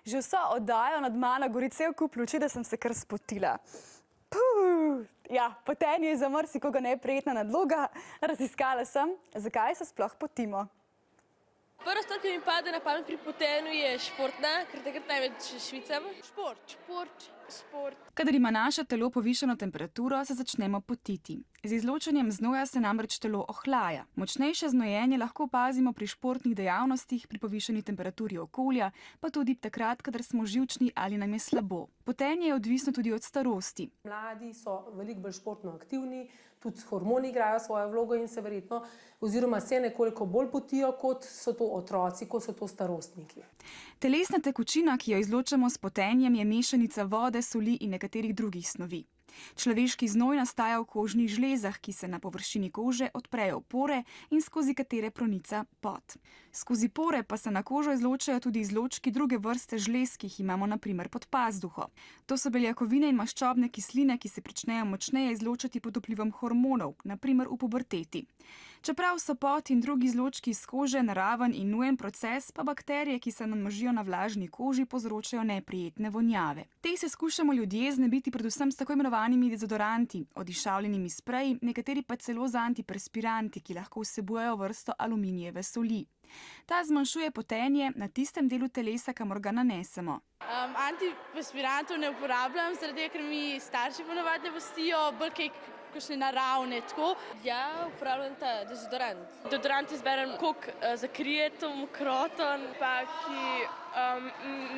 Že vso oddajo nad mano gori cel kup luči, da sem se kar spotila. Ja, potenje je za marsikoga neprijetna nadloga. Raziskala sem, zakaj se sploh potimo. Prva stvar, ki mi pade na pamet pri potenju, je športna, ker takrat največ švicam. Šport. Kadar ima naše telo povišano temperaturo, se začnemo potiti. Z izločanjem znoja se namreč telo ohlaja. Močnejše znojenje lahko opazimo pri športnih dejavnostih, pri povišani temperaturi okolja, pa tudi takrat, kadar smo živčni ali nam je slabo. Potenje je odvisno tudi od starosti. Mladi so veliko bolj športno aktivni, tudi hormoni igrajo svojo vlogo in se verjetno oziroma se nekoliko bolj potijo, kot so to otroci, kot so to starostniki. Telesna tekočina, ki jo izločamo s potenjem, je mešanica vode, soli in nekaterih drugih snovi. Človeški znoj nastaja v kožnih žlezah, ki se na površini kože odprejo v pore in skozi katere pronica pot. Skozi pore pa se na kožo izločajo tudi izločki druge vrste žlez, ki jih imamo na primer pod pazduho. To so beljakovine in maščobne kisline, ki se pričnejo močneje izločati pod vplivom hormonov, na primer v puberteti. Čeprav so pot in drugi izločki iz kože naraven in nujen proces, pa bakterije, ki se namnožijo na vlažni koži, povzročajo neprijetne vonjave. Teh se skušamo ljudje znebiti predvsem s tako imenovanimi dezodoranti, odišavljenimi spreji, nekateri pa celo z antiperspiranti, ki lahko vsebujejo vrsto aluminijeve soli. Ta zmanjšuje potenje na tistem delu telesa, kamor ga nanesemo. Antiperspirantov ne uporabljam, zaradi ker mi starši ponavadi ne pustijo, bolj kakšne naravne, tako. Ja, uporabljam ta dezodorant. Deodorant izberem, koliko zakrije to mokroton, pa ki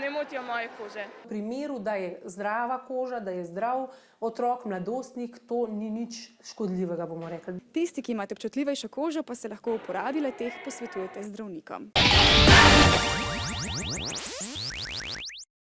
ne motijo moje kože. V primeru, da je zdrava koža, da je zdrav otrok, mladostnik, to ni nič škodljivega, bomo rekli. Tisti, ki imate občutljivejšo kožo, pa se lahko uporabile teh posvetujete zdravnikom.